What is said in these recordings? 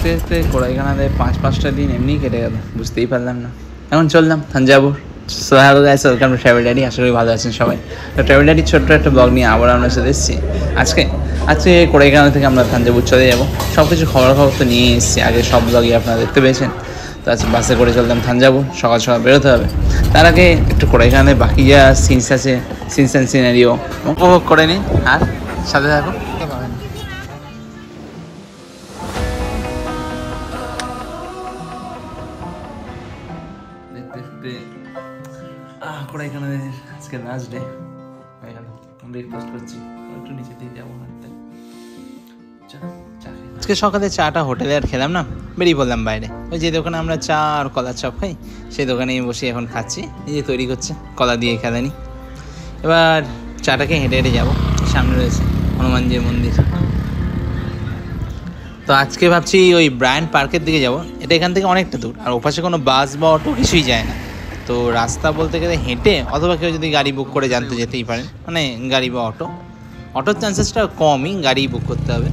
দেখতে দেখতে কোড়াইখানাতে 5-5টা দিন এমনিই কেটে গেল, বুঝতেই পারলাম না। এখন চললাম Thanjavur. So hello guys, welcome to travel diary. আশা করি ভালো আছেন সবাই। তো ট্রাভেল ডায়েরির ছোট্ট একটা ব্লগ নিয়ে আবার আমরা চলে এসেছি আজকে কোড়াইখানা থেকে আমরা থাঞ্জাভুর চলে যাবো। সব কিছু খবর তো নিয়ে এসেছি, আগে সব ব্লগই আপনারা দেখতে পেয়েছেন। তো আজকে বাসে করে চললাম থাঞ্জাভুর, সকাল সকাল বেরোতে হবে। তার আগে একটু কোড়াইখানায় বাকি যা সিনস আছে, সিনস অ্যান্ড সিনারিও উপভোগ করে নিন আর সাথে থাকো। কোড়াইখানায় আজকে লাস্ট ডে, ব্রেকফাস্ট করছি, একটু নিচে দিয়ে যাবো। আজকে সকালে চাটা হোটেলে আর খেলাম না, বেরিয়ে পড়লাম বাইরে। ওই যে দোকানে আমরা চা আর কলার চপ খাই, সেই দোকানেই বসে এখন খাচ্ছি। নিজে তৈরি করছে, কলা দিয়ে খেলানি। এবার চাটাকে হেঁটে হেঁটে যাবো, সামনে রয়েছে হনুমানজির মন্দির। তো আজকে ভাবছি ওই ব্রায়ান্ট পার্কের দিকে যাব। এটা এখান থেকে অনেকটা দূর, আর ওপাশে কোনো বাস বা অটো কিছুই যায় না। তো রাস্তা বলতে গেলে হেঁটে, অথবা কেউ যদি গাড়ি বুক করে জানতে যেতেই পারেন, মানে গাড়ি বা অটোর চান্সেসটা কমই, গাড়ি বুক করতে হবে।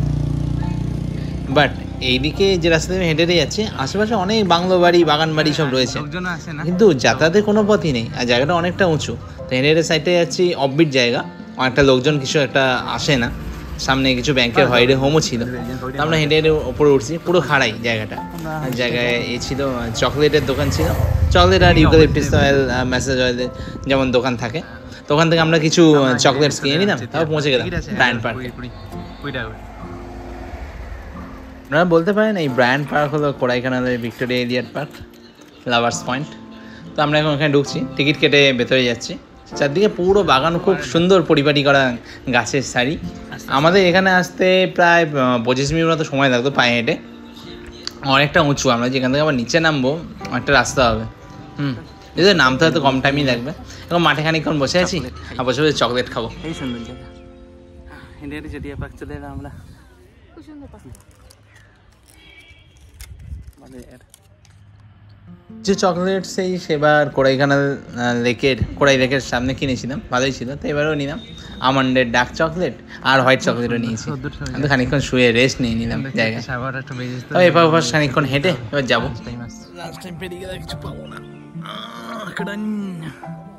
বাট এইদিকে যে রাস্তা দিয়ে হেঁটে যাচ্ছে, আশেপাশে অনেক বাংলো বাড়ি, বাগান বাড়ি সব রয়েছে, কিন্তু যাতায়াতের কোনো পথই নেই, আর জায়গাটা অনেকটা উঁচু। তো হেঁটে হেঁটে সাইডে যাচ্ছি, অফবিট জায়গা, অনেকটা লোকজন কিছু একটা আসে না। সামনে কিছু ব্যাংকের হলিডে হোমও ছিল। তো আমরা হেঁটে হেঁটে ওপরে উঠছি, পুরো খাড়াই জায়গাটা। জায়গায় ছিল চকলেটের দোকান ছিল, চকলেট আর ইউক্যালিপটাস অয়েল, ম্যাসেজ অয়েলের যেমন দোকান থাকে। তো ওখান থেকে আমরা কিছু চকলেটস কিনে নিলাম, তারপর পৌঁছে গেলাম ব্রায়ান্ট পার্কে। আপনারা বলতে পারেন এই ব্রায়ান্ট পার্ক হলো কোড়াইখানার Victoria Elliot park, lovers point. তো আমরা এখন ওখানে ঢুকছি, টিকিট কেটে ভেতরে যাচ্ছি। চারদিকে পুরো বাগান, খুব সুন্দর পরিপাটি করা গাছের সারি। আমাদের এখানে আসতে প্রায় 25 মিনিট মতো সময় লাগতো পায়ে হেঁটে, অনেকটা উঁচু। আমরা যেখান থেকে আবার নিচে নামবো, অনেকটা রাস্তা হবে। যদি নামতে হয়তো কম টাইমই লাগবে। এখন মাঠে খানিকক্ষণ বসে আছি, আর বসে বসে চকলেট খাবো। এই সুন্দর জায়গা, হেঁটে হেঁটে জেটিয়া পার্ক চলে এলাম আমরা। খুব সুন্দর যে চকলেট সেই সেবার কোড়াই লেকের সামনে কিনেছিলাম, ভালোই ছিল। তো এবারেও নিলাম আমন্ডের ডার্ক চকলেট আর হোয়াইট চকলেটও নিয়েছি। আমি খানিকক্ষণ শুয়ে রেস্ট নিয়ে নিলাম জায়গায়। তবে এবার খানিকক্ষণ হেঁটে এবার যাবো। কিছু পাবো না,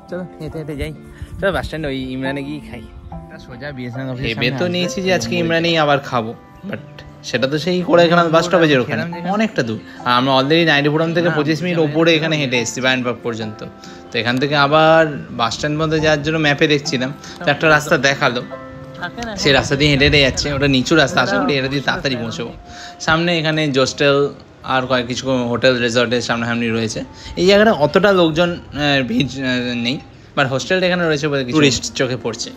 চলো হেঁটে হেঁটে যাই। চলো বাস স্ট্যান্ড ওই ইমরানে গিয়ে খাই। সোজা ভেবে তো নিয়েছি যে আজকে ইমরানেই আবার খাবো, বাট সেটা তো সেই কোড়াইখানা বাস স্টপেজের ওখানে, অনেকটা দূর। আর আমরা অলরেডি নাইডুপুরম থেকে 25 মিনিট ওপরে এখানে হেঁটে এসেছি ব্রায়ান্ট পার্ক পর্যন্ত। তো এখান থেকে আবার বাস স্ট্যান্ড মধ্যে যাওয়ার জন্য ম্যাপে দেখছিলাম, তো একটা রাস্তা দেখালো, সেই রাস্তা দিয়ে হেঁটে হেঁটে যাচ্ছে। ওটা নিচু রাস্তা, আশা করি এটা দিয়ে তাড়াতাড়ি পৌঁছবো। সামনে এখানে জোস্টেল আর কিছু হোটেল রিসর্টের সামনাসামনি রয়েছে। এই জায়গাটা অতটা লোকজন ভিড় নেই, বাট হোস্টেলটা এখানে রয়েছে বলে টুরিস্ট চোখে পড়ছে।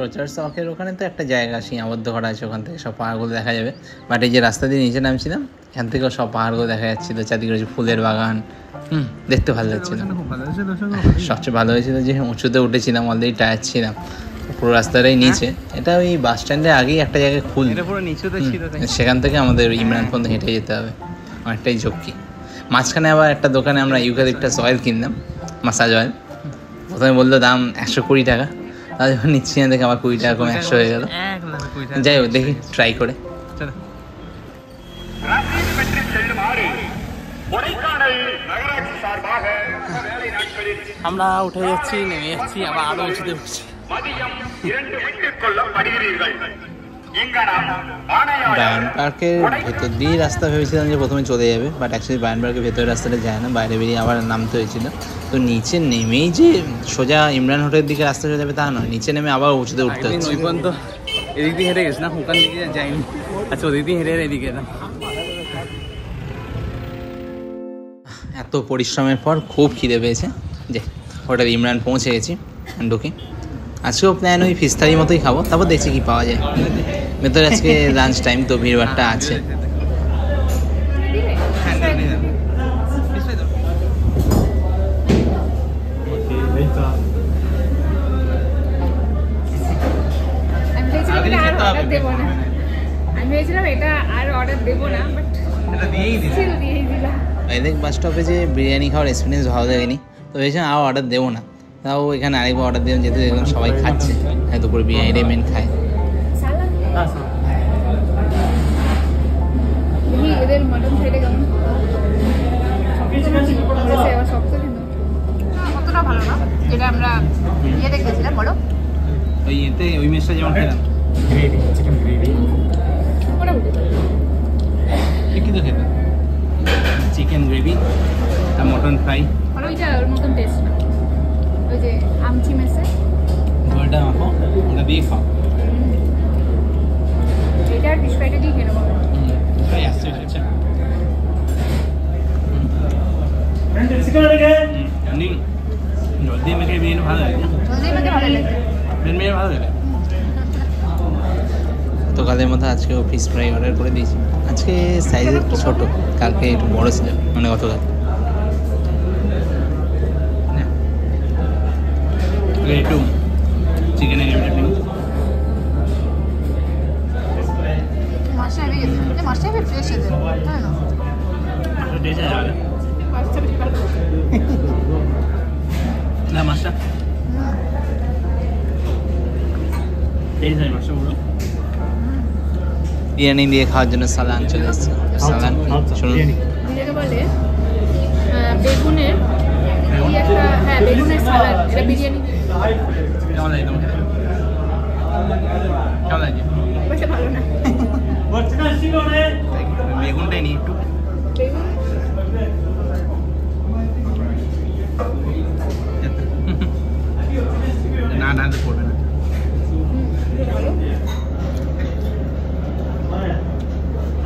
প্রচার শখের ওখানে তো একটা জায়গা সীমাবদ্ধ করা আছে, ওখান থেকে সব পাহাড়গুলো দেখা যাবে। বাট এই যে রাস্তা দিয়ে নিচে নামছিলাম, এখান থেকেও সব পাহাড়গুলো দেখা যাচ্ছিলো, চারদিকে রয়েছে ফুলের বাগান। দেখতে ভালো লাগছিল। সবচেয়ে ভালো হয়েছিল যে উঁচুতে উঠেছিলাম, অলরেডি টায়ার ছিলাম, পুরো রাস্তাটাই নিচে। এটা ওই বাস স্ট্যান্ডের আগেই একটা জায়গায় খুল, সেখান থেকে আমাদের ইমরান পর্যন্ত হেঁটে যেতে হবে, অনেকটাই ঝক্কি। মাঝখানে আবার একটা দোকানে আমরা ইউক্যালিপটাস অয়েল কিনলাম, মাসাজ অয়েল। প্রথমে বললো দাম 120 টাকা, আর যখন নিচ্ছি না দেখে আমার 20 টাকা কমে 100 হয়ে গেল। যাই হোক, দেখি ট্রাই করে। আমরা উঠে যাচ্ছি, নেমে যাচ্ছি, আবার আরো উঁচুতে উঠছি। ব্রায়ান্ট পার্কের ভেতর দিয়ে রাস্তা ভেবেছিলাম যে প্রথমে চলে যাবে, বাট অ্যাকচুয়ালি ব্রায়ান্ট পার্কের ভেতরের রাস্তাটা যায় না, বাইরে বেরিয়ে আবার নামতে হয়েছিল। তো নিচে নেমেই যে সোজা ইমরান হোটেলের দিকে রাস্তা চলে যাবে তা নয়, নিচে নেমে আবার উঁচুতে উঠতে হচ্ছে। এদিক দিয়ে হেঁটে গেছি না, ওখান দিকে যাইনি। আচ্ছা, ওদিক দিয়ে হেঁটে এদিকে এলাম। এত পরিশ্রমের পর খুব খিদে পেয়েছে, যে হোটেল ইমরান পৌঁছে গেছি, ঢুকি। আজকেও প্ল্যান ওই ফিশ থালি মতোই খাবো, তারপর দেখছি কি পাওয়া যায়। ভেতরে আজকে লাঞ্চ টাইম, তো ভিড়ভাড়টা আছে। আমি ভেবেছিলাম এটা আর অর্ডার দেবো না, বাট এটা দিয়েই দিলাম। বাইদেক বাস স্টপে যে বিরিয়ানি খাওয়ার এক্সপিরিয়েন্স ভালো লাগেনি, তো ভেবেছিলাম আর অর্ডার দেবো না, তাও এখানে আরেকবার অর্ডার দিলাম, যেহেতু দেখলাম সবাই খাচ্ছে, হ্যাঁ দুপুরে বিরিয়ানিটাই মেন খায়। এদের মাটন ফ্রাইটা কেমন? অতটা ভালো না, যেটা আমরা ইয়ে দেখেছিলাম। বলো ওই এতে ওই মেসটা যেমন খেলাম গ্রেভি, চিকেন গ্রেভি মোটামুটি ঠিকই তো খেতে, চিকেন গ্রেভি আর মটন ফ্রাই। আর ওইটা ওর মতন টেস্ট না, ওই যে আমচি মেসে ওটা মাখো, ওটা দিয়ে খাও। এটা আর ফিশ ফ্রাইটা দিয়ে খেয়ে নেবো। ফ্রাই আসছে আচ্ছা চিকেন লাগে এমনি জল দিয়ে মেখে বিরিয়ানি ভালো লাগে, জলদি মেখে ভালো লাগে। বিরিয়ানি ভালো লাগে। তো কালের মধ্যে আজকেও ফিশ ফ্রাই অর্ডার করে দিয়েছি। আজকে সাইজ একটু ছোটো, কালকে একটু বড়ো ছিল, মানে গতকাল। একটু চিকেনের মাছটা হেভি গেছে, মাছটা হেভি ফ্রেশ এদের, তাই না? মাছটা বেশি ভালো। না মাছটা বিরিয়ানি দিয়ে খাওয়ার জন্য সালান চলে এসছে। সালান শুনুন, যেটাকে বলে বেগুনের কি একটা, হ্যাঁ বেগুনের সালাদ, এটা বিরিয়ানি কেমন লাগে তোমার? কেমন লাগে? বেশি ভালো না। বেগুনটাই নিই একটু। বেগুন না না তো পড়বে না। ভালো।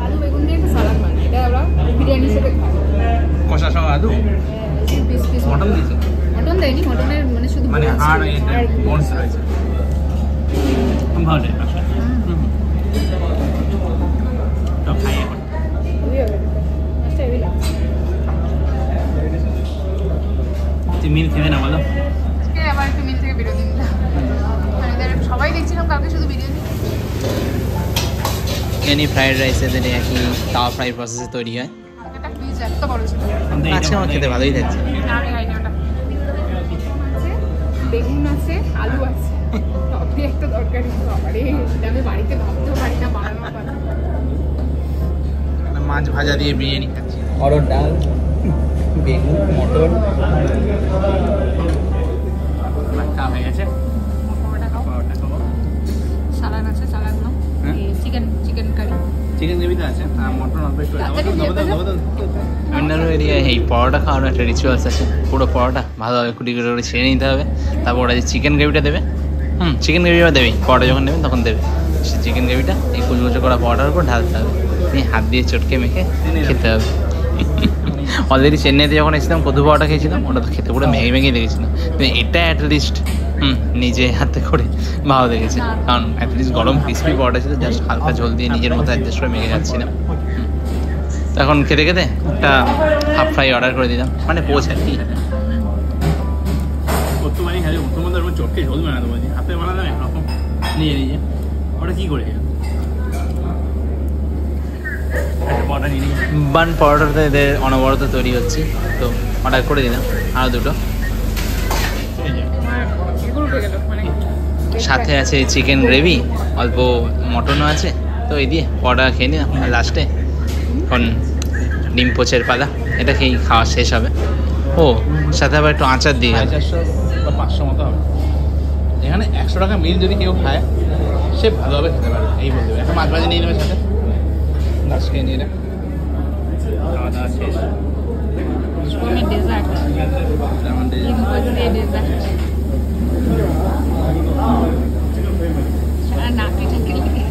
আলু বেগুন দিয়ে একটা সালাদ মানে, এটা আমরা বিরিয়ানি হিসেবে খাই। কষা সহ আলু পিস পিস মটন দিয়েছে, মটন দেয়নি, মটনের মানে শুধু মানে bones হাড় রয়েছে, আর বোনস রয়েছে। ভালো লাগে মাছটা। তো খাই এখন। খুবই ভালো। মাছটা হেভি লাগছে। তুই মিল খেতে না বলো? আজকে আবার একটু মিল থেকে বিরতি নিলাম, মানে এদের সবাই দেখছিলাম কালকে শুধু বিরিয়ানি। বিরিয়ানি ফ্রাইড রাইস এদের একই তাওয়া ফ্রাই প্রসেসে তৈরি হয়। একটা পিস এত বড় ছিল, আজকে আমার খেতে ভালোই লাগছে। না আমি খাইনি ওটা। আছে বেগুন আছে, আলু আছে, সবই একটা দরকারি। বাবারে, এটা আমি বাড়িতে ভাবতেও পারি না বানানোর কথা। মাছ ভাজা দিয়ে বিরিয়ানি খাচ্ছি, অরড় ডাল, বেগুন, মটর খাওয়া হয়ে গেছে। পরোটা খাও, পরোটা খাবো, সালাদ আছে, সালাদ নাও। হ্যাঁ? Chicken curry. চিকেন গ্রেভিতে আছে আর মটন অল্প একটু আছে। তাড়াতাড়ি দিয়ে ফেলো। অন্যান্য এরিয়ায় এই পরোটা খাওয়ানোর একটা রিচুয়ালস আছে। পুরো পরোটা ভালোভাবে কুটি কুটি করে ছেড়ে নিতে হবে, তারপর ওরা যে চিকেন গ্রেভিটা দেবে, চিকেন গ্রেভিটা দেবেই, পরোটা যখন নেবেন তখন দেবে। সে চিকেন গ্রেভিটা এই কুচকুচো করা পরোটার উপর ঢালতে হবে, নিয়ে হাত দিয়ে চটকে মেখে খেতে হবে। অলরেডি চেন্নাইতে যখন এসেছিলাম কদু পরোটা খেয়েছিলাম, ওটা তো খেতে পুরো ম্যাগি ম্যাগি দেখেছিলাম, কিন্তু এটা অ্যাটলিস্ট নিজে হাতে করে ভালো দেখেছে, কারণ অ্যাটলিস্ট গরম ক্রিসপি পরোটা ছিল, জাস্ট হালকা ঝোল দিয়ে নিজের মতো অ্যাডজাস্ট করে মেখে যাচ্ছিলাম। তো এখন খেতে খেতে একটা হাফ ফ্রাই অর্ডার করে দিলাম, মানে পোচ আর কি। বর্তমানে খালি প্রথমত চটকে ঝোল বানাতে পারি, হাতে বানালাম একরকম নিজে নিজে, ওটা কী করে বান পরোটাতে এদের অনবরত তৈরি হচ্ছে, তো অর্ডার করে দিলাম আরও দুটো। সাথে আছে চিকেন গ্রেভি, অল্প মটনও আছে, তো এই দিয়ে পরোটা খেয়ে নিলাম। আর লাস্টে এখন ডিম পোচের পালা, এটা খেয়েই খাওয়া শেষ হবে। ও সাথে আবার একটু আচার দিয়ে 450 বা 500 মতো হবে। এখানে 100 টাকা মিল যদি কেউ খায় সে ভালোভাবে খেতে পারে, এই বলতে হবে। একটা মাছ ভাজি নিয়ে নেবে সাথে, লাস্ট খেয়ে নিয়ে নেবে, খাওয়া দাওয়া শেষ। ডেজার্ট, ডেজার্ট নাকি ঢেকে লেগে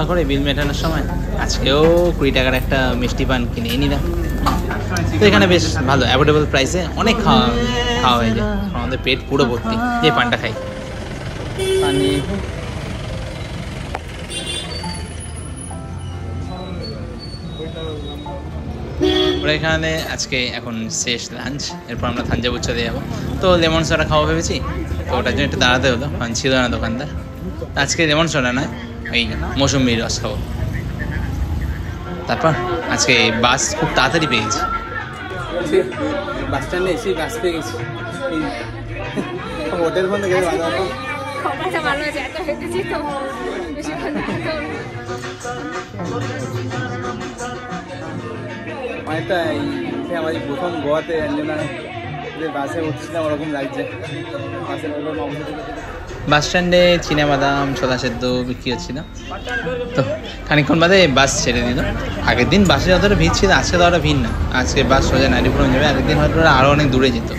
করে বিল মেটানোর সময় আজকেও 20 টাকার একটা মিষ্টি পান কিনে নিলাম। তো এখানে বেশ ভালো অ্যাফোর্ডেবল প্রাইসে অনেক খাওয়া হয়ে যায়, আমাদের পেট পুরো ভর্তি। যে পানটা খাই, পানি ওরা এখানে আজকে এখন শেষ লাঞ্চ, এরপর আমরা থাঞ্জাভুর চলে যাবো। তো লেমন সোডা খাওয়া ভেবেছি, তো ওটার জন্য একটু দাঁড়াতে হলো, কারণ ছিল না দোকানদার। আজকে লেমন সোডা নয়, ওই মৌসুমির রস খাবো। তারপর আজকে বাস খুব তাড়াতাড়ি পেয়েছি। বাস স্ট্যান্ডে এসে বাস পেয়ে গেছি। হোটেল ফোন গেলে ভালো হতো। খবরটা ভালো আছে, এত হেঁটেছি তো বেশিক্ষণ থাকতে হবে না। অনেকটা আমার প্রথম গোয়াতে যে বাসে উঠছিলাম ওরকম লাগছে। বাসের ওরকম অবস্থা বাস স্ট্যান্ডে চিনাবাদাম ছোলা সেদ্ধ বিক্রি হচ্ছিল। তো খানিকক্ষণ বাদে বাস ছেড়ে দিল। আগের দিন বাসে যতটা ভিড় ছিল আজকে তো অতটা ভিড় না। আজকে বাস সোজা নাইটিপুরম যাবে, আগের দিন হয়তো আরও অনেক দূরে যেত।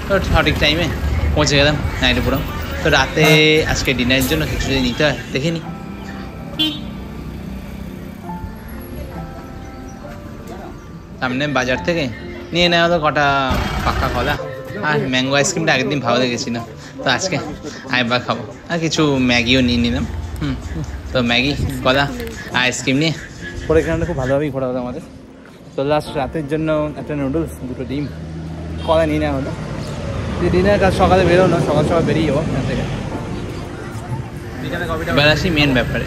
তো সঠিক টাইমে পৌঁছে গেলাম নাইটিপুরম। তো রাতে আজকে ডিনারের জন্য কিছু যদি নিতে হয় দেখে নি। সামনে বাজার থেকে নিয়ে নেওয়া হলো কটা পাক্কা কলা আর ম্যাঙ্গো আইসক্রিমটা আগের দিন ভালো লেগেছিল। তো আজকে আইবার খাবো আর কিছু ম্যাগিও নিয়ে নিলাম। তো ম্যাগি কলা আইসক্রিম নিয়ে পরে এখানে খুব ভালোভাবেই ঘোরা হলো আমাদের। তো লাস্ট রাতের জন্য একটা নুডলস, দুটো ডিম, কলা নিয়ে নেওয়া হলো। ডিনার কাজ সকালে বেরোনো, সকাল সকাল বেরিয়ে যাবো এখান থেকে। এবার আসি মেন ব্যাপারে।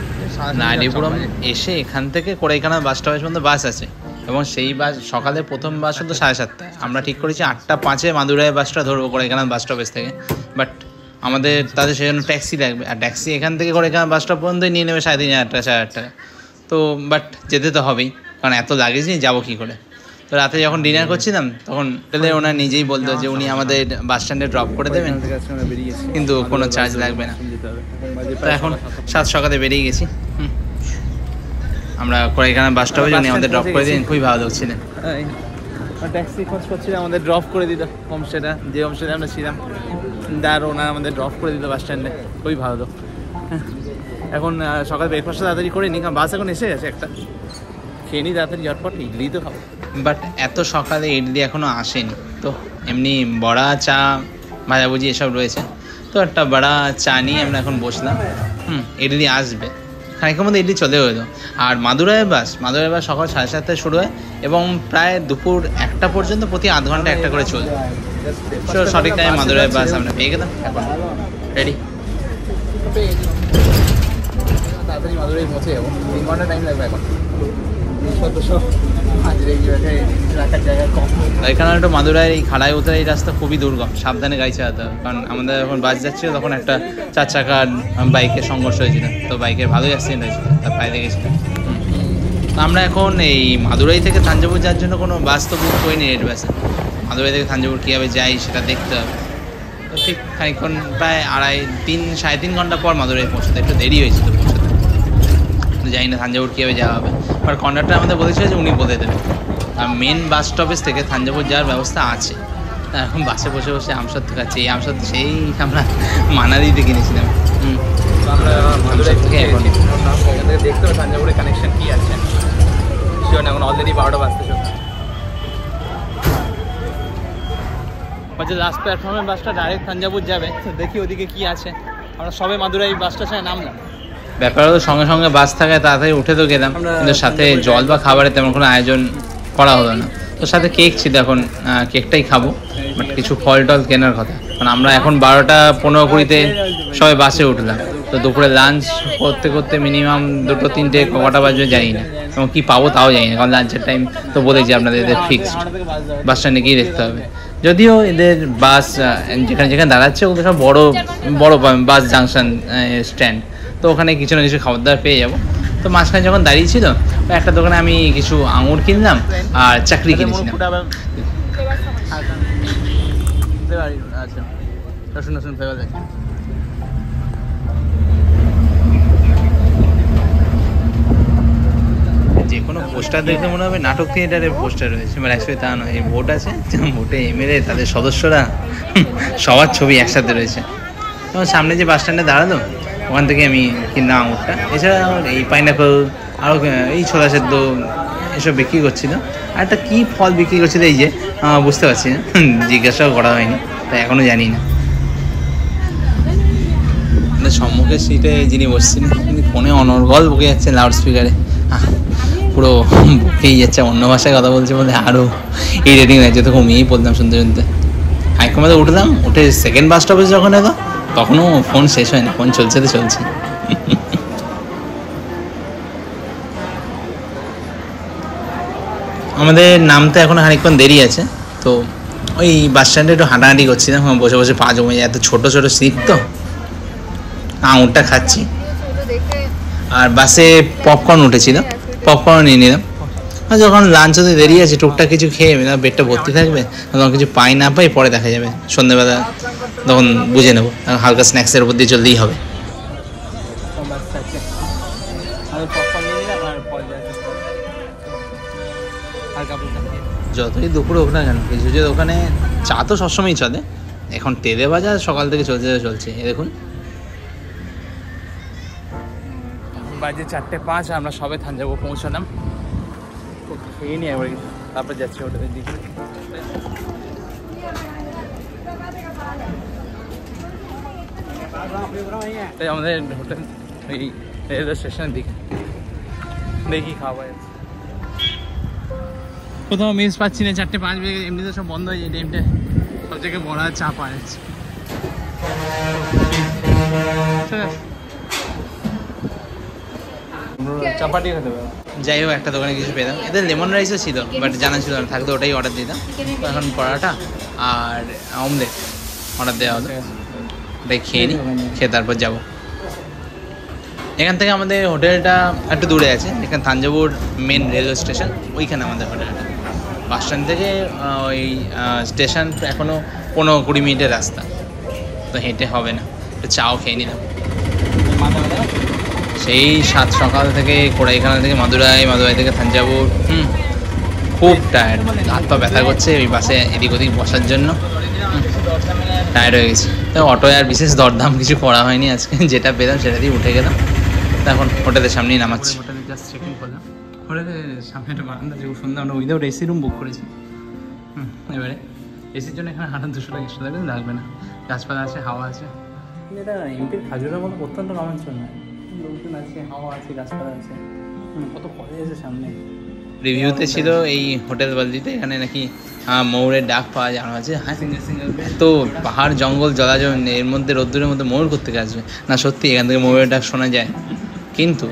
নাইটিপুরম এসে এখান থেকে কোড়াইকানা বাস স্টপেজ পর্যন্ত বাস আছে এবং সেই বাস সকালে প্রথম বাস হতো 7:30টায়। আমরা ঠিক করেছি 8:05 মাদুরাই বাসটা ধরবো কোড়াইকানা বাস স্টপেজ থেকে। বাট আমাদের তাদের সেজন্য ট্যাক্সি লাগবে, আর ট্যাক্সি এখান থেকে কোড়াইকানা বাস স্টপ পর্যন্তই নিয়ে নেবে 3,500 4,000 টাকা। তো বাট যেতে তো হবেই, কারণ এত লাগেজ নিয়ে যাবো কী করে। তো রাতে যখন ডিনার করছিলাম তখন ওনার নিজেই বলতো যে উনি আমাদের বাস স্ট্যান্ডে ড্রপ করে দেবেন, কিন্তু কোনো চার্জ লাগবে না। তো এখন 7 সকালে বেরিয়ে গেছি। আমরা কোড়াইকানা বাস স্টপে উনি আমাদের ড্রপ করে দিন, খুবই ভালো লাগছিলেন। ট্যাক্সি খোঁজ করছিলাম, আমাদের ড্রপ করে দিত হোমস্টেটা, যে হোমস্টেটা আমরা ছিলাম, আর ওনার আমাদের ড্রপ করে দিত বাস স্ট্যান্ডে, খুবই ভালো তো। এখন সকাল ব্রেকফাস্টটা তাড়াতাড়ি করে নিই, কারণ বাস এখন এসে গেছে একটা, খেয়ে নিই তাড়াতাড়ি, ঝটপট ইডলি তো খাবো। বাট এত সকালে ইডলি এখনও আসেনি। তো এমনি বড়া, চা, ভাজাভুজি এসব রয়েছে। তো একটা বড়া চা নিয়ে আমরা এখন বসলাম। ইডলি আসবে, খানিকের মধ্যে ইডলি চলে হলো। আর মাদুরাই বাস সকাল 7:30টায় শুরু হয় এবং প্রায় দুপুর 1টা পর্যন্ত প্রতি আধ ঘন্টা একটা করে চলবে। সঠিক টাইমে মাদুরাই বাস আমরা পেয়ে গেলাম। এখন রেডি, তাড়াতাড়ি মাদুরাই পৌঁছে যাবো। 3 ঘন্টা টাইম লাগবে এখন। এখানে একটা মাদুরাইয়ের এই খাড়ায় উতরে এই রাস্তা খুবই দুর্গম, সাবধানে গাড়ি চালাতে হবে। কারণ আমাদের যখন বাস যাচ্ছিল তখন একটা 4 চাকার বাইকের সংঘর্ষ হয়েছিল। তো বাইকের ভালোই অ্যাক্সিডেন্ট হয়েছিল, তার পায়ে লেগেছিল। আমরা এখন এই মাদুরাই থেকে থাঞ্জাভুর যাওয়ার জন্য কোনো বাস তো বুক করিনি রেড বাসে। মাদুরাই থেকে থাঞ্জাভুর কীভাবে যাই সেটা দেখতে হবে। তো ঠিক খানিকক্ষণ প্রায় 3.5 ঘন্টা পর মাদুরাই পৌঁছতে একটু দেরি হয়েছিল পৌঁছতে। জানি না থাঞ্জাভুর কীভাবে যাওয়া হবে, বাট কন্ডাক্টর আমাদের বলেছিল যে উনি বলে দেবেন। আর মেন বাস স্টপেজ থেকে থাঞ্জাভুর যাওয়ার ব্যবস্থা আছে। এখন বাসে বসে বসে আমসত্ত্ব খাচ্ছি। এই আমসত্ত্ব সেই আমরা মানালিতে কিনেছিলাম। তো আমরা মাদুরাই থেকে এখন দেখতে হবে থাঞ্জাভুরের কানেকশন কী আছে। শিওর না, এখন অলরেডি 12টা বাজতে চলছে। লাস্ট প্ল্যাটফর্মের বাসটা ডাইরেক্ট থাঞ্জাভুর যাবে। তো দেখি ওদিকে কী আছে। আমরা সবে মাদুরাই বাস স্টেশনে নামলাম। ব্যাপার হলো সঙ্গে সঙ্গে বাস থাকায় তাড়াতাড়ি উঠে তো গেলাম, কিন্তু সাথে জল বা খাবারের তেমন কোনো আয়োজন করা হলো না। তো সাথে কেক ছিল, এখন কেকটাই খাবো। বাট কিছু ফল টল কেনার কথা, কারণ আমরা এখন 12:15-20 সবাই বাসে উঠলাম। তো দুপুরে লাঞ্চ করতে করতে মিনিমাম 2-3টে কটা বাজবে জানি না, এবং কী পাবো তাও জানি না। কারণ লাঞ্চের টাইম তো বলেছি আপনাদের, এদের ফিক্সড, বাস স্ট্যান্ডে গিয়ে দেখতে হবে। যদিও এদের বাস যেখানে যেখানে দাঁড়াচ্ছে ওদের সব বড় বড় বাস জাংশন স্ট্যান্ড, তো ওখানে কিছু না কিছু খাবার দাবার পেয়ে যাবো। তো মাঝখানে যখন দাঁড়িয়ে ছিল একটা দোকানে আমি কিছু আঙুর কিনলাম আর চাকরি কিনেছিলাম। যে কোনো পোস্টার দেখলে মনে হবে নাটক থিয়েটারের পোস্টার রয়েছে, মানে অ্যাকচুয়ালি তা নয়। এই ভোট আছে, ভোটে এমএলএ তাদের সদস্যরা সবার ছবি একসাথে রয়েছে। এবং সামনে যে বাস স্ট্যান্ডে দাঁড়ালো ওখান থেকে আমি কিনলাম আঙুরটা। এছাড়া এই পাইনাপেল, আরও এই ছোলা সেদ্ধ এসব বিক্রি করছিল। আর একটা কী ফল বিক্রি করছিল এই যে, বুঝতে পারছি না, জিজ্ঞাসাও করা হয়নি, তাই এখনও জানি না। সম্মুখের সিটে যিনি বসছিলেন তিনি ফোনে অনর্গল বকে যাচ্ছেন লাউড স্পিকারে, পুরো বকেই যাচ্ছে, অন্য ভাষায় কথা বলছে বলে আরও এই রেটিং লাগছে। তো ঘুমিয়েই পড়লাম শুনতে শুনতে। হাইকমাতে উঠলাম, উঠে সেকেন্ড বাস স্টপেজ যখন এলো তখনও ফোন শেষ হয়নি, ফোন চলছে তো চলছে। আমাদের নামতে এখন খানিকক্ষণ দেরি আছে, তো ওই বাস স্ট্যান্ডে একটু হাঁটাহাঁটি করছিলাম, বসে বসে পা জমে যায়, এত ছোটো ছোটো সিট তো আঙুরটা খাচ্ছি। আর বাসে পপকর্ন উঠেছিল, পপকর্ন নিয়ে নিলাম। আর যখন লাঞ্চ হতে দেরি আছে টুকটাক কিছু খেয়ে নিলাম, পেটটা ভর্তি থাকবে, তখন কিছু পাই না পাই পরে দেখা যাবে সন্ধ্যেবেলা, তখন বুঝে নেবো। হালকা স্ন্যাক্সের উপর দিয়ে চলতেই হবে। যতই দুপুরে হোক না কেন, কিছু যে দোকানে চা তো সবসময়ই চলে। এখন তেলে ভাজা সকাল থেকে চলছে। এ দেখুন, বাজে 4:05, আমরা সবে থাঞ্জাভুর পৌঁছলাম। খেয়ে নিই একবার, তারপর যাচ্ছি হোটেলের দিকে। তাই আমাদের হোটেল এই রেলওয়ে স্টেশনের দিকে, দেখি খাওয়া যাচ্ছে। কোথাও মিস পাচ্ছি না, 4:05 বেজে, এমনিতে সব বন্ধ হয়ে যায় টাইমটা, সব জায়গায় বড় চা পাওয়া যাচ্ছে। চাপাটি খেতে পারো। যাই হোক, একটা দোকানে কিছু পেলাম, এদের লেমন রাইসও ছিল, বাট জানা ছিল না, থাকলে ওটাই অর্ডার দিতাম। তো এখন পরোটা আর অমলেট অর্ডার দেওয়া হলো, ওটাই খেয়ে নিই, খেয়ে তারপর যাবো। এখান থেকে আমাদের হোটেলটা একটু দূরে আছে, এখানে থাঞ্জাভুর মেন রেলওয়ে স্টেশন, ওইখানে আমাদের হোটেলটা। বাস স্ট্যান্ড থেকে ওই স্টেশন এখনও 15-20 মিনিটের রাস্তা, তো হেঁটে হবে না। একটু চাও খেয়ে নিলাম। সেই 7 সকাল থেকে কোড়াইখানা থেকে মাদুরাই থেকে থাঞ্জাভুর, খুব টায়ার্ড, হাত পা ব্যথা করছে ওই বাসে এদিক ওদিক বসার জন্য, টায়ার্ড হয়ে গেছি। তো অটোয় আর বিশেষ দরদাম কিছু করা হয়নি আজকে, যেটা পেলাম সেটা দিয়ে উঠে গেলাম। তো এখন হোটেলের সামনেই নামাচ্ছি। হোটেলে জাস্ট চেক ইন করলাম, হোটেলের সামনে একটা বারান্দা, যেগুলো সুন্দর, আমরা উইদাউট এসি রুম বুক করেছি। এবারে এসির জন্য এখানে হাঁটার 200 টাকা এক্সট্রা লাগবে, লাগবে না, গাছপালা আছে, হাওয়া আছে। এটা এমপির খাজুরা মতো অত্যন্ত রোমাঞ্চক নয়, লোকজন আছে, হাওয়া আছে, গাছপালা আছে, কত কলেজ আছে সামনে। রিভিউতে ছিল এই হোটেল বালদিতে এখানে নাকি ময়ূরের ডাক পাওয়া জানা আছে। হ্যাঁ, তো পাহাড় জঙ্গল জলাজল, এর মধ্যে রোদ্দুরের মধ্যে ময়ূর করতে আসবে না, সত্যি এখান থেকে ময়ূরের ডাক শোনা যায়। কিন্তু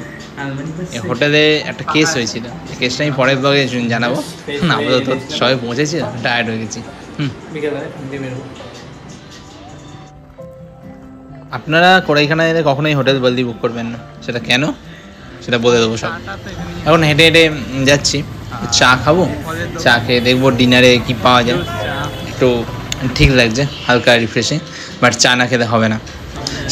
হোটেলে একটা কেস হয়েছিল, কেসটা আমি পরের ব্লগে জানাবো। আপাতত সবাই পৌঁছেছি, টায়ার্ড হয়ে গেছি। আপনারা কোড়াইখানা এলে কখনোই হোটেল বলদি বুক করবেন না, সেটা কেন সেটা বলে দেবো সব। এখন হেঁটে হেঁটে যাচ্ছি, চা খাবো, চা খেয়ে দেখবো ডিনারে কি পাওয়া যায়, একটু ঠিক লাগছে, হালকা রিফ্রেশিং। বাট চা না খেতে হবে না।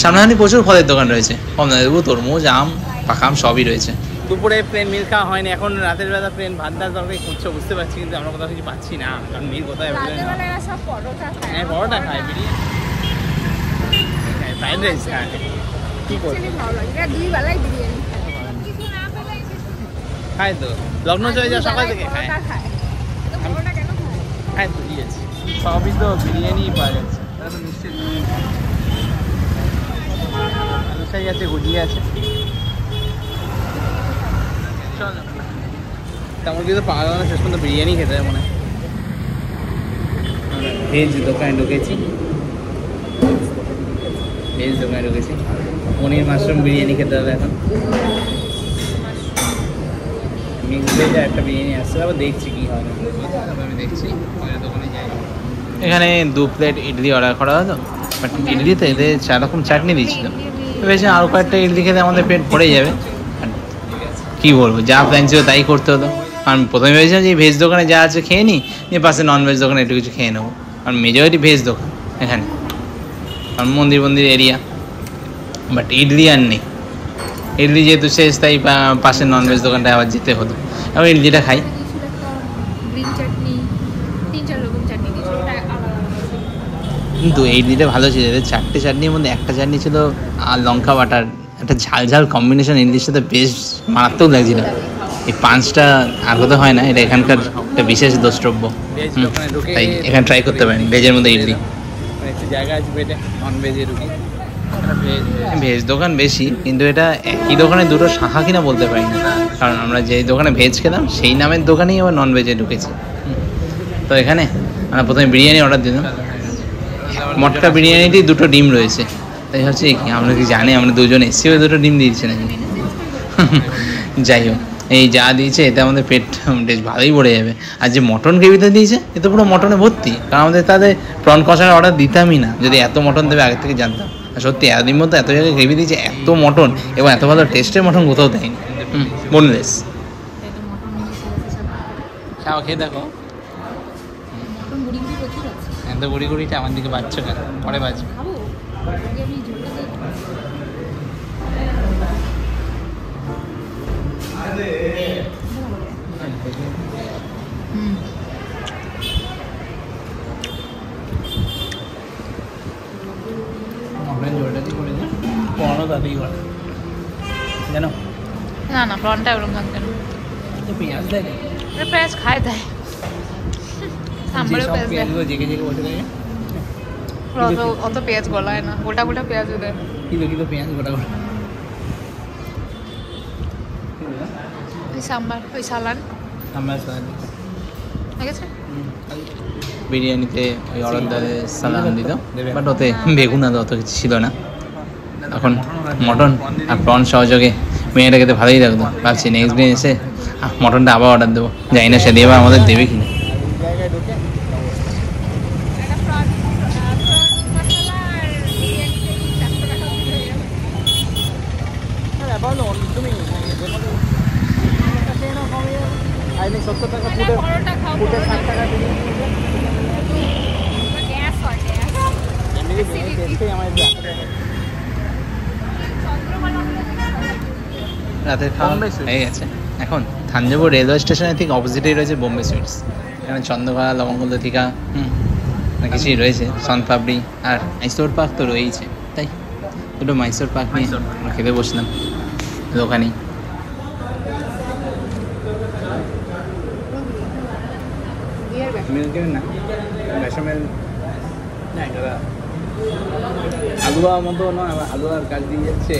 সামনাসামনি প্রচুর ফলের দোকান রয়েছে, কম দামে দেবো, তরমুজ, আম, পাকা আম সবই রয়েছে। দুপুরে প্লেন মিল খাওয়া হয়নি, এখন রাতের বেলা প্লেন ভাত ডাল তরকারি খুঁজছো বুঝতে পারছি, কিন্তু আমরা কোথাও কিছু পাচ্ছি না, কারণ মিল কোথায়? হ্যাঁ, পরোটা খায়, বিরিয়ানি খায়, ফ্রাইড রাইস খায়, কী করছে খায় তো, লগ্ন চলে যাওয়া সকাল থেকে খায়, খায় তো, দিয়েছি সবই তো বিরিয়ানি পাওয়া যাচ্ছে, তারা তো নিশ্চিত আলুসাই আছে, গুজিয়ে আছে, চল তেমন কিন্তু পাওয়া গেল না, শেষ পর্যন্ত বিরিয়ানি খেতে হয় মনে হয়। ভেজ দোকানে ঢুকেছি, পনির মাশরুম বিরিয়ানি খেতে হবে এখন। মিক্স ভেজ একটা বিরিয়ানি আসছে, তারপর দেখছি কী হয়, আমি দেখছি দোকানে যাই। এখানে 2 প্লেট ইডলি অর্ডার করা হতো, বাট ইডলিতে এদের 4 রকম চাটনি দিয়েছিল, ভেবেছি আরও কয়েকটা ইডলি খেতে আমাদের পেট ভরে যাবে। কী বলবো, যা প্ল্যান ছিল তাই করতে হতো। আমি প্রথমে ভেবেছিলাম যে ভেজ দোকানে যা আছে খেয়ে নিই, নিয়ে পাশে ননভেজ দোকানে একটু কিছু খেয়ে নেবো, কারণ মেজরিটি ভেজ দোকান এখানে, কারণ মন্দির এরিয়া। বাট ইডলি আর নেই, ইডলি যেহেতু শেষ, তাই পাশের ননভেজ দোকানটায় আবার যেতে হতো। এবার ইডলিটা খাই। কিন্তু এই ইডলিটা ভালো ছিল, এদের 4টে চাটনির মধ্যে একটা চাটনি ছিল আর লঙ্কা বাটার, একটা ঝাল ঝাল কম্বিনেশন ইডলির সাথে বেশ মারাত্মক লাগছিল। এই পাঁচটা আর কোথাও হয় না, এটা এখানকার একটা বিশেষ দ্রষ্টব্য, তাই এখানে ট্রাই করতে পারেন। ভেজের মধ্যে ইডলি, জায়গা আছে পেটে, নন ভেজে ঢুকি। ভেজ দোকান বেশি, কিন্তু এটা একই দোকানে দুটো শাখা কিনা বলতে পারি না, কারণ আমরা যেই দোকানে ভেজ খেলাম সেই নামের দোকানেই আবার নন ভেজে ঢুকেছি। তো এখানে আমরা প্রথমে বিরিয়ানি অর্ডার দিলাম, মটকা বিরিয়ানিতেই 2টো ডিম রয়েছে, তাই হচ্ছে কি আমরা কি জানি আমরা দুজন এসেও 2টো ডিম দিয়েছি নাকি। যাই হোক, এই যা দিয়েছে এতে আমাদের পেট বেশ ভালোই ভরে যাবে। আর যে মটন গ্রেভিতে দিয়েছে এ তো পুরো মটনে ভর্তি, কারণ আমাদের তাদের প্রন কষার অর্ডার দিতামই না যদি এত মটন দেবে আগে থেকে জানতাম। আর সত্যি এতদিন মতো এত জায়গায় গ্রেভি দিয়েছে, এত মটন এবং এত ভালো টেস্টের মটন কোথাও দেয়নি। বোনলেস খাওয়া খেয়ে দেখো। মটন গুড়ি গুড়ি প্রচুর আছে। এত গুড়ি গুড়িটা আমার দিকে বাজছো কেন? পরে বাজবে। খাবো আগে আমি ঝোলটা দেখবো। মটনের ঝোলটা দিয়ে করে দিই, পড়ানো তাতেই করে জানো। না না প্রনটা ওরকম থাকবে না। পেঁয়াজ দেয় না? এটা পেঁয়াজ খায় দেয়, সাম্বারে পেঁয়াজ দেয়। পেঁয়াজগুলো জেগে জেগে বসে থাকে। অত পেঁয়াজ গলায় না, গোটা গোটা পেঁয়াজও দেয়। কিলো কিলো পেঁয়াজ গোটা গোটা। ওই সাম্বার, ওই সালান আমরা ঠিক আছে। বিরিয়ানিতে ওই অর্ডার দেয় সালাম দিত, বাট ওতে বেগুন আর অত কিছু ছিল না। এখন মটন আর প্রন সহযোগে মেয়েটা খেতে ভালোই লাগতো। ভাবছি নেক্সট দিন এসে মটনটা আবার অর্ডার দেবো, জানি না সে দেবে আমাদের দেবে কিনা। জায়গায় ঢুকে তুমি 70 টাকা ফুটে ফুটে 60 টাকা দিয়ে রাতের খাওয়া হয়ে গেছে। এখন থাঞ্জাভুর রেলওয়ে স্টেশনের ঠিক অপোজিটেই রয়েছে বোম্বে সুইটস। এখানে চন্দ্রকোনা, লবঙ্গ লতিকা কিছুই রয়েছে, সনপাপড়ি আর মাইসোর পাক তো রয়েইছে। তাই দুটো মাইসোর পাক নিয়ে আমরা খেতে বসলাম দোকানেই। মিল্ক না বেসামেল না, এটা আলুয়ার মতো নয়, আবার আলুয়ার কাজ দিয়ে যাচ্ছে।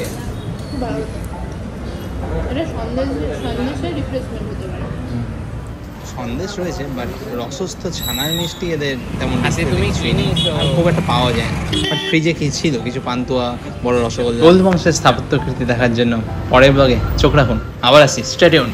এটা সন্দেশের রিপ্লেসমেন্ট হতে পারে। সন্দেশ রয়েছে, বাট রসস্থ ছানার মিষ্টি এদের তেমন তুমি খুব একটা পাওয়া যায় না। বাট ফ্রিজে কি ছিল কিছু পান্তুয়া, বড় রসগোল্লা। গোল বংশের স্থাপত্যকৃতি দেখার জন্য পরের ব্লগে চোখ রাখুন। আবার আসি, স্টে টিউনড।